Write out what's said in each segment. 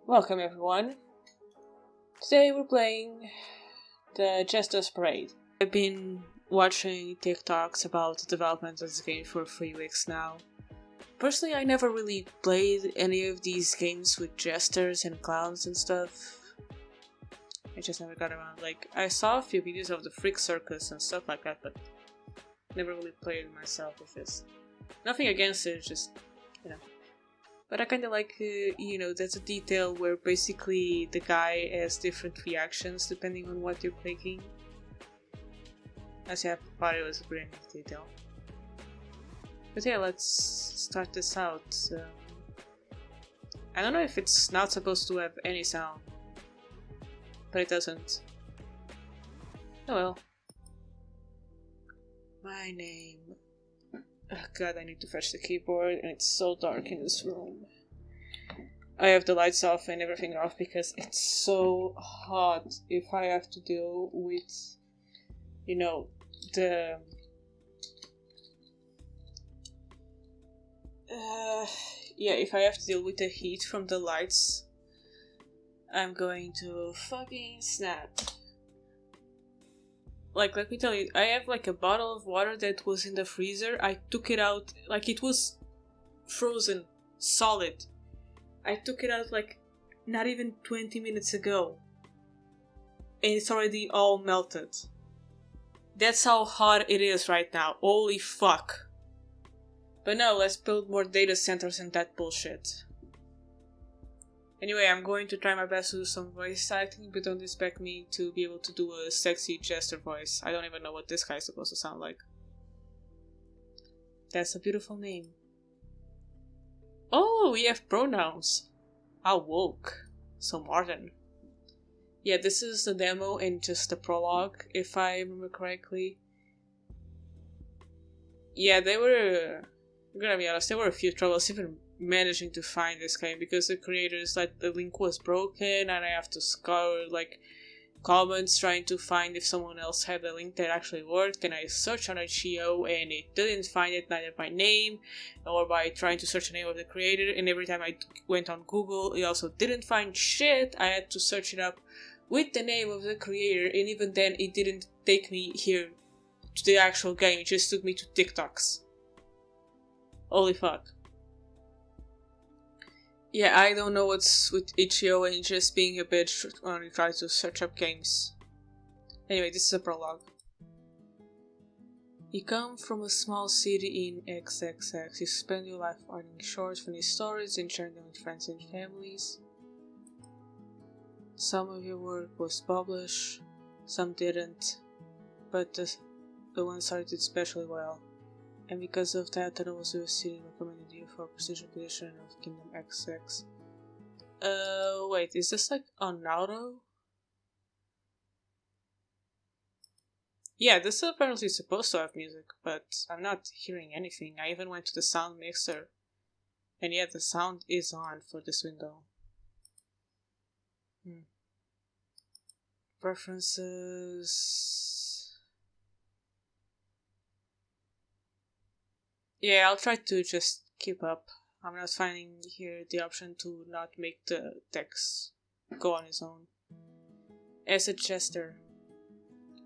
Welcome everyone. Today we're playing the Jester's Parade. I've been watching TikToks about the development of this game for 3 weeks now. Personally, I never really played any of these games with jesters and clowns and stuff. I just never got around. Like, I saw a few videos of the Freak Circus and stuff like that, but never really played it myself with this. Nothing against it, just, you know. But I kinda like, there's a detail where basically the guy has different reactions depending on what you're clicking. As I thought it was a brand new detail. But yeah, let's start this out. I don't know if it's not supposed to have any sound. But it doesn't. Oh well. My name... Oh god, I need to fetch the keyboard and it's so dark in this room. I have the lights off and everything off because it's so hot if I have to deal with, the... if I have to deal with the heat from the lights, I'm going to fucking snap. Like, let me tell you, I have like a bottle of water that was in the freezer. I took it out, like it was frozen, solid. I took it out like not even 20 minutes ago. And it's already all melted. That's how hot it is right now. Holy fuck. But no, let's build more data centers and that bullshit. Anyway, I'm going to try my best to do some voice acting, but don't expect me to be able to do a sexy Jester voice. I don't even know what this guy's supposed to sound like. That's a beautiful name. Oh, we have pronouns. How woke. So modern. Yeah, this is the demo and just the prologue, if I remember correctly. Yeah, I'm gonna be honest, there were a few troubles even managing to find this game because the creators, like, the link was broken and I have to scour like comments trying to find if someone else had a link that actually worked, and I searched on itch.io and it didn't find it, neither by name or by trying to search the name of the creator, and every time I went on Google it also didn't find shit. I had to search it up with the name of the creator, and even then it didn't take me here to the actual game, it just took me to TikToks. Holy fuck. Yeah, I don't know what's with itch.io and just being a bitch when you try to search up games. Anyway, this is a prologue. You come from a small city in XXX. You spend your life writing short, funny stories and sharing them with friends and families. Some of your work was published, some didn't, but the one started especially well. And because of that, the Nova City recommended you for a prestigious position of Kingdom XX. Wait, is this like on auto? Yeah, this is apparently supposed to have music, but I'm not hearing anything. I even went to the sound mixer, and yet the sound is on for this window. Preferences... Yeah, I'll try to just keep up. I'm not finding here the option to not make the text go on its own. As a Jester.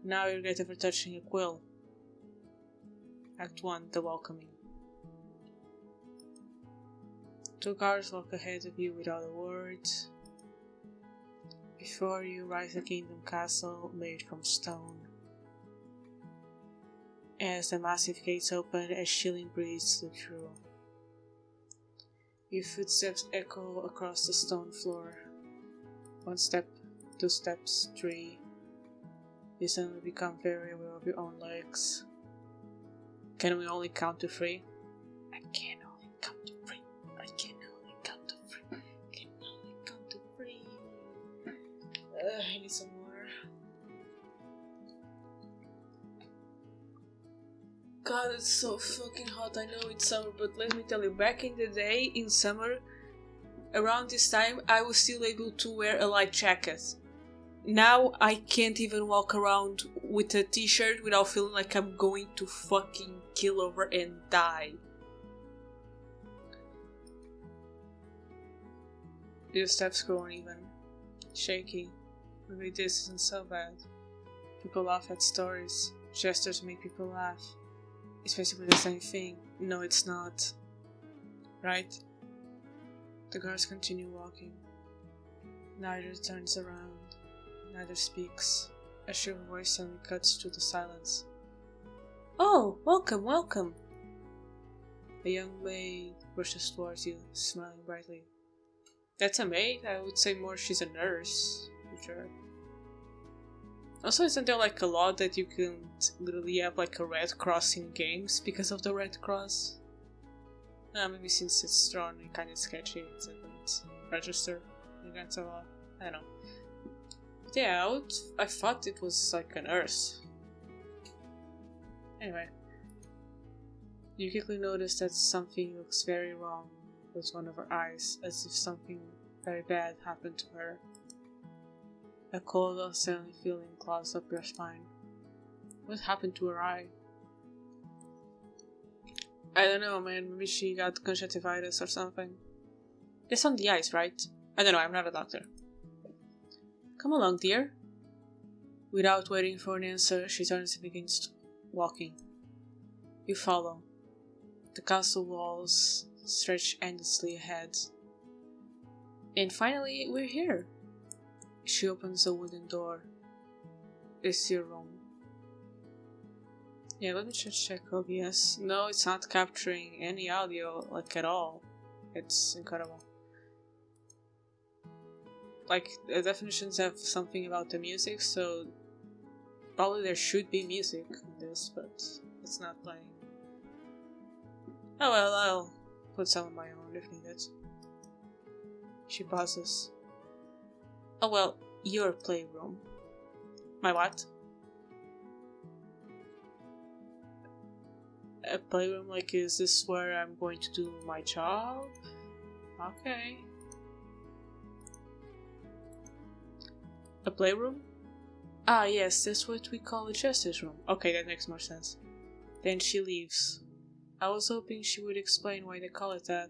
Now you're ready for touching a quill. Act 1, the welcoming. 2 guards walk ahead of you without a word. Before you rise a kingdom castle made from stone. As the massive gates open, a chilling breeze slips through. Your footsteps echo across the stone floor. 1 step, 2 steps, 3. You suddenly become very aware of your own legs. Can we only count to 3? I can only count to 3. I can only count to 3. I can only count to 3. I need some more. God, it's so fucking hot. I know it's summer, but let me tell you, back in the day, in summer, around this time, I was still able to wear a light jacket. Now, I can't even walk around with a t-shirt without feeling like I'm going to fucking kill over and die. Your steps go uneven, shaky. Maybe this isn't so bad. People laugh at stories. Gestures make people laugh. It's basically the same thing. No, it's not. Right? The guards continue walking. Neither turns around. Neither speaks. A shrill voice suddenly cuts through the silence. Oh, welcome, welcome! A young maid rushes towards you, smiling brightly. That's a maid? I would say more she's a nurse. For sure. Also, isn't there like a law that you can literally have like a red cross in games because of the red cross? Maybe since it's drawn and kind of sketchy, it doesn't register against the law. I don't know. But yeah, I thought it was like a nurse. Anyway. You quickly notice that something looks very wrong with one of her eyes, as if something very bad happened to her. A cold, unsettling feeling clogs up your spine. What happened to her eye? I don't know, man. Maybe she got conjunctivitis or something. It's on the eyes, right? I don't know, I'm not a doctor. Come along, dear. Without waiting for an answer, she turns and begins walking. You follow. The castle walls stretch endlessly ahead. And finally, we're here. She opens a wooden door. It's your room. Yeah, let me just check OBS. No, it's not capturing any audio, like, at all. It's incredible. Like, the definitions have something about the music, so probably there should be music in this, but it's not playing. Oh well, I'll put some of my own if needed. She pauses. Oh well, your playroom. My what? A playroom? Like, is this where I'm going to do my job? Okay. A playroom? Ah yes, that's what we call a Jester's room. Okay, that makes more sense. Then she leaves. I was hoping she would explain why they call it that.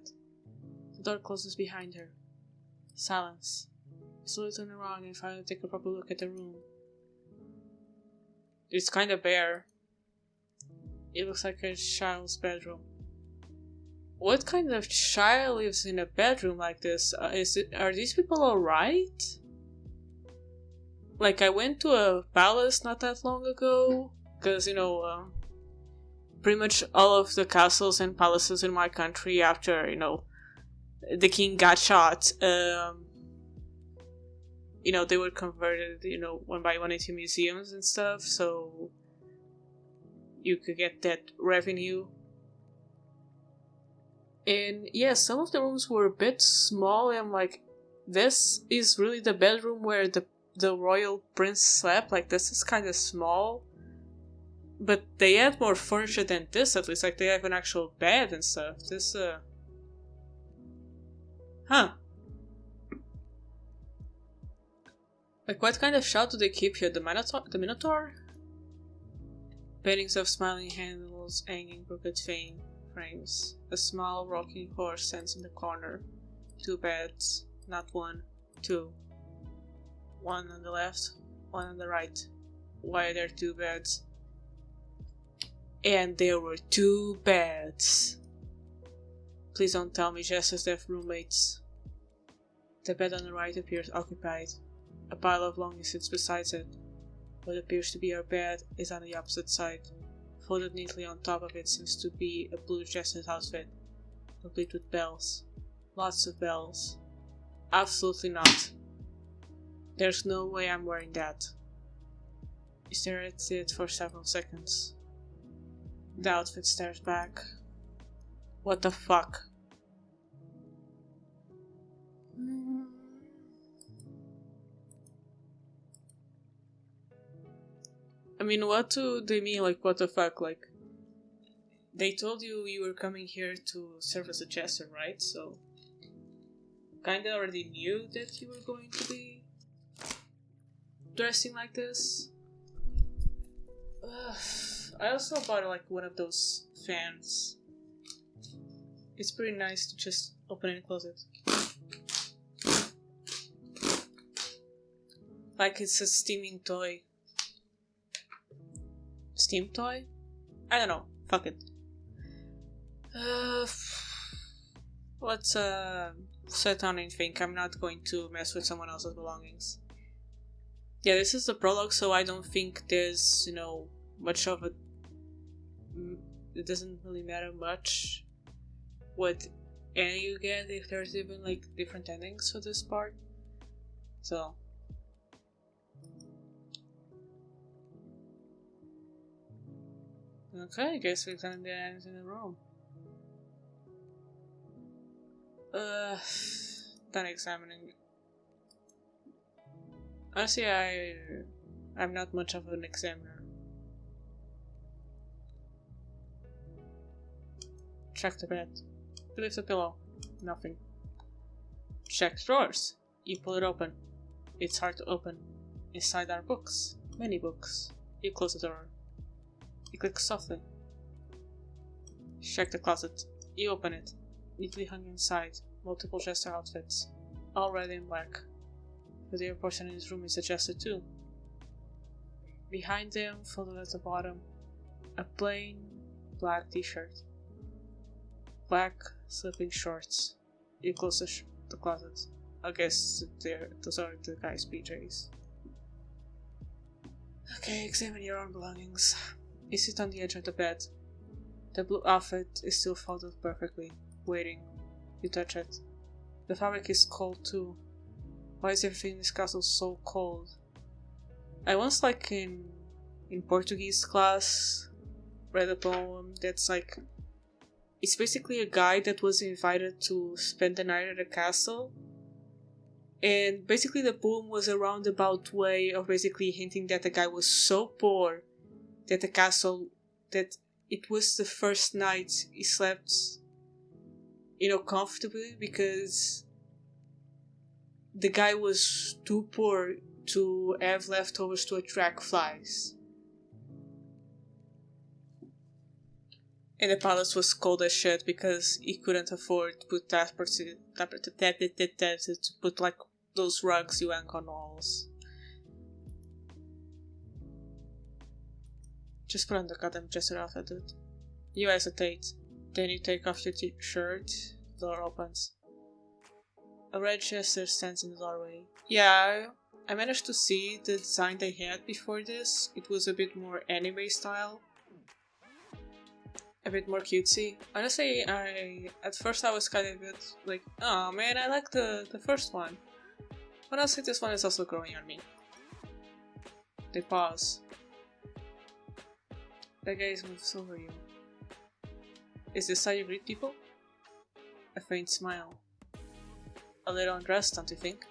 The door closes behind her. Silence. I slowly turn around and finally take a proper look at the room. It's kinda bare. It looks like a child's bedroom. What kind of child lives in a bedroom like this? Are these people alright? Like, I went to a palace not that long ago, because, you know, pretty much all of the castles and palaces in my country after, you know, the king got shot, you know, they were converted, you know, one by one into museums and stuff, so you could get that revenue. And yeah, some of the rooms were a bit small, and I'm like, this is really the bedroom where the royal prince slept? Like, this is kind of small. But they had more furniture than this, at least. Like, they have an actual bed and stuff. This, Huh. Like, what kind of shot do they keep here? The Minotaur? Paintings of smiling handles hanging crooked frames. A small rocking horse stands in the corner. 2 beds. Not 1, 2. 1 on the left, 1 on the right. Why are there 2 beds? And there were 2 beds. Please don't tell me Jester's deaf roommates. The bed on the right appears occupied. A pile of belongings sits beside it. What appears to be her bed is on the opposite side. Folded neatly on top of it seems to be a blue Jester's outfit, complete with bells. Lots of bells. Absolutely not. There's no way I'm wearing that. He stares at it for several seconds. The outfit stares back. What the fuck? I mean, what do they mean? Like, what the fuck? Like, they told you you were coming here to serve as a jester, right? So, kinda already knew that you were going to be dressing like this. I also bought like one of those fans. It's pretty nice to just open and close it. Like it's a steaming toy. Steam toy? I don't know. Fuck it. Let's sit down and think. I'm not going to mess with someone else's belongings. Yeah, this is the prologue, so I don't think there's, much of a... It doesn't really matter much what ending you get, if there's even, like, different endings for this part. So... Okay, I guess we examine the items in the room. Done examining. Honestly, I'm not much of an examiner. Check the bed. Lift the pillow. Nothing. Check drawers. You pull it open. It's hard to open. Inside are books. Many books. You close the door. You click softly. Check the closet. You open it. Neatly hung inside. Multiple Jester outfits. All red and black. The other person in his room is a Jester too. Behind them, folded at the bottom, a plain black t-shirt. Black sleeping shorts. You close the closet. I guess those are the guy's PJs. Okay, examine your own belongings. You sit on the edge of the bed. The blue outfit is still folded perfectly, waiting. You touch it. The fabric is cold too. Why is everything in this castle so cold? I once, like in Portuguese class, read a poem that's like... It's basically a guy that was invited to spend the night at a castle. And basically the poem was a roundabout way of basically hinting that the guy was so poor that the castle... that it was the first night he slept, comfortably, because the guy was too poor to have leftovers to attract flies. And the palace was cold as shit because he couldn't afford to put to put like those rugs you hang on walls. Just put on the goddamn Jester outfit, dude. You hesitate. Then you take off your shirt. The door opens. A red Jester stands in the doorway. Yeah, I managed to see the design they had before this. It was a bit more anime style. A bit more cutesy. Honestly, at first I was kind of a bit like, oh man, I like the first one. But honestly, this one is also growing on me. They pause. That gaze moves over you. Is this how you greet people? A faint smile. A little undressed, don't you think?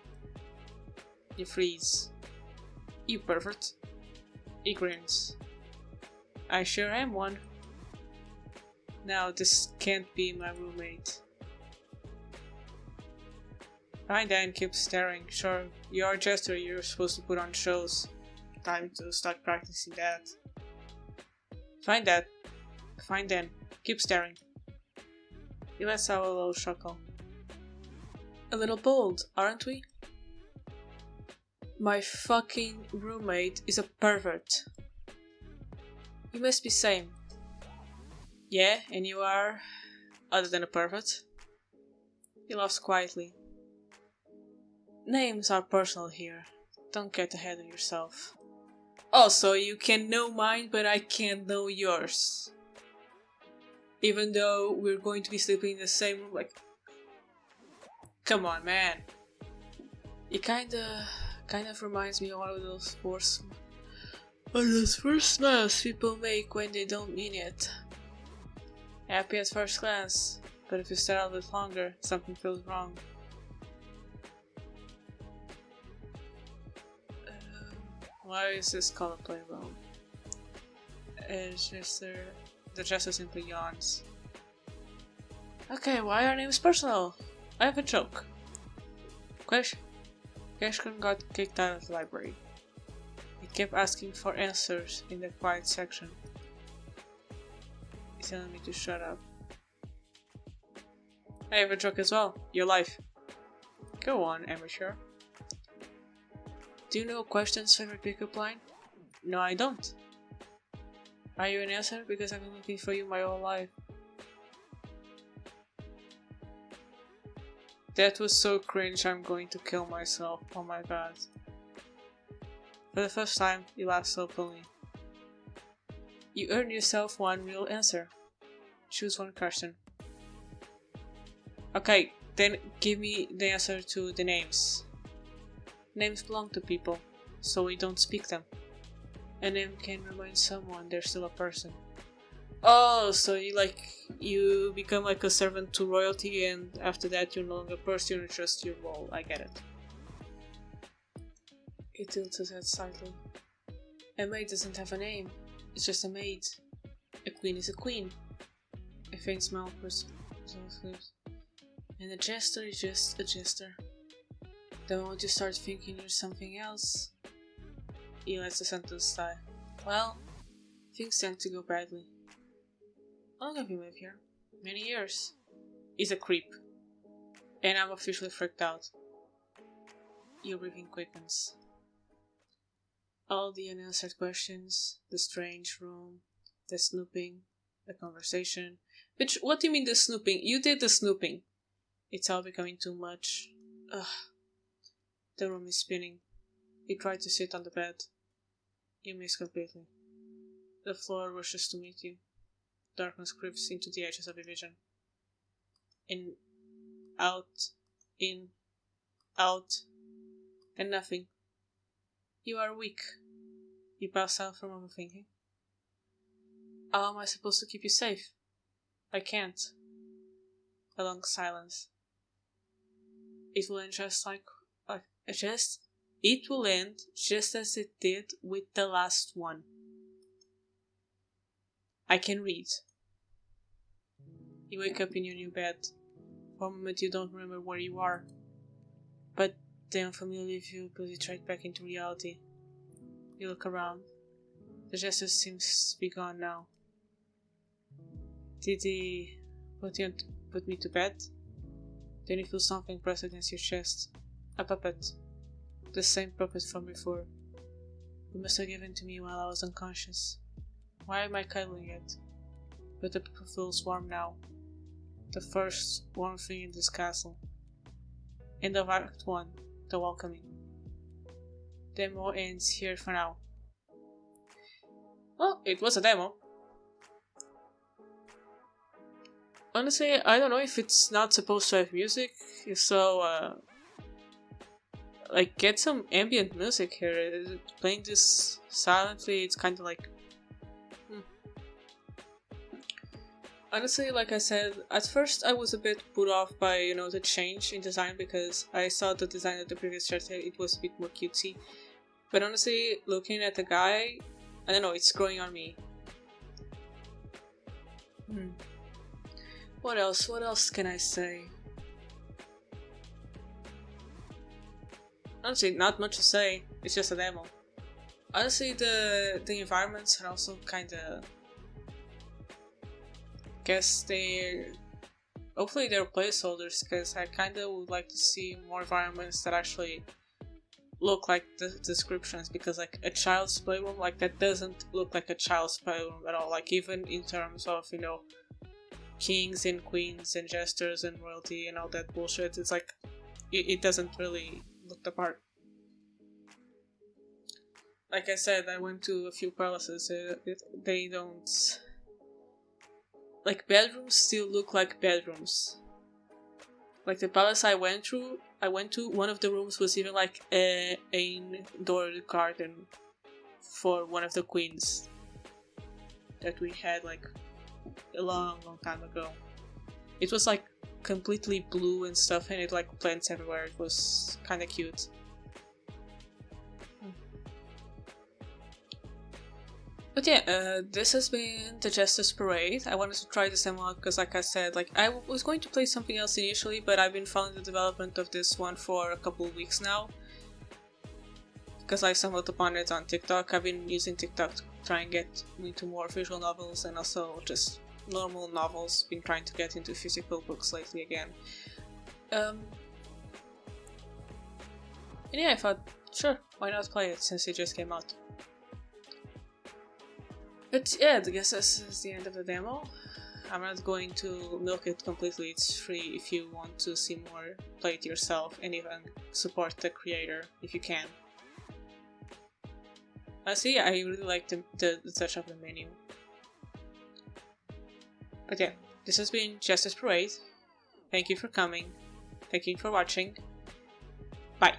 You freeze. You pervert. He grins. I sure am one. Now this can't be my roommate. Fine then, keep staring. Sure, you're a Jester, you're supposed to put on shows. Time to start practicing that. Fine then, keep staring. He lets out a little chuckle. A little bold, aren't we? My fucking roommate is a pervert. You must be same. Yeah, and you are, other than a pervert. He laughs quietly. Names are personal here. Don't get ahead of yourself. Also, you can know mine, but I can't know yours. Even though we're going to be sleeping in the same room, like... Come on, man. It kind of reminds me of one of those first smiles people make when they don't mean it. Happy at first glance, but if you stare a bit longer, something feels wrong. Why is this color playing wrong? The Jester simply yawns. Okay, why are names personal? I have a joke. Keshkin got kicked out of the library. He kept asking for answers in the quiet section. He's telling me to shut up. I have a joke as well. Your life. Go on, amateur. Do you know Question's favorite pickup line? No, I don't. Are you an answer? Because I've been looking for you my whole life. That was so cringe, I'm going to kill myself. Oh my god. For the first time, you laughed openly. You earned yourself one real answer. Choose one question. Okay, then give me the answer to the names. Names belong to people, so we don't speak them. A name can remind someone they're still a person. Oh, so you become like a servant to royalty, and after that you're no longer a person, you're just your role. I get it. He tilts his head slightly. A maid doesn't have a name. It's just a maid. A queen is a queen. A faint smile bursts on his lips. And a jester is just a jester. The moment you start thinking you're something else, he lets the sentence die. Well, things tend to go badly. How long have you lived here? Many years. He's a creep. And I'm officially freaked out. Your breathing quickens. All the unanswered questions, the strange room, the snooping, the conversation. Which, what do you mean the snooping? You did the snooping. It's all becoming too much. Ugh. The room is spinning. You try to sit on the bed. You miss completely. The floor rushes to meet you. Darkness creeps into the edges of your vision. In, out, and nothing. You are weak. You pass out from overthinking. How am I supposed to keep you safe? I can't. A long silence. It will end it will end just as it did with the last one. I can read. You wake up in your new bed. For a moment you don't remember where you are. But the unfamiliar view pulls you straight back into reality. You look around. The Jester seems to be gone now. Did he put me to bed? Then you feel something pressed against your chest. A puppet. The same puppet from before. You must have given to me while I was unconscious. Why am I cuddling it? But the puppet feels warm now. The first warm thing in this castle. End of Act 1. The Welcoming. Demo ends here for now. Well, it was a demo. Honestly, I don't know if it's not supposed to have music, so like get some ambient music here. Playing this silently, it's kind of like Honestly, like I said, at first I was a bit put off by, the change in design, because I saw the design of the previous chapter, it was a bit more cutesy. But honestly, looking at the guy, I don't know, it's growing on me. What else? What else can I say? Honestly, not much to say, it's just a demo. Honestly, the environments are also kinda... guess hopefully they're placeholders, because I kinda would like to see more environments that actually look like the descriptions, because like a child's playroom, like that doesn't look like a child's playroom at all, like even in terms of, kings and queens and jesters and royalty and all that bullshit, it's like, it doesn't really look the part. Like I said, I went to a few palaces, they don't... Like, bedrooms still look like bedrooms. Like, the palace I went to, one of the rooms was even like an indoor garden for one of the queens that we had like a long time ago. It was like completely blue and stuff, and it like plants everywhere. It was kinda cute. But yeah, this has been the Jester's Parade. I wanted to try this demo out because, like I said, I was going to play something else initially, but I've been following the development of this one for a couple of weeks now. Because I stumbled upon it on TikTok. I've been using TikTok to try and get into more visual novels and also just normal novels. Been trying to get into physical books lately again. And yeah, I thought Sure, why not play it since it just came out? But yeah, I guess this is the end of the demo. I'm not going to milk it completely, it's free if you want to see more, play it yourself, and even support the creator if you can. So yeah, I really like the touch of the menu. But yeah, this has been Jester's Parade. Thank you for coming. Thank you for watching. Bye.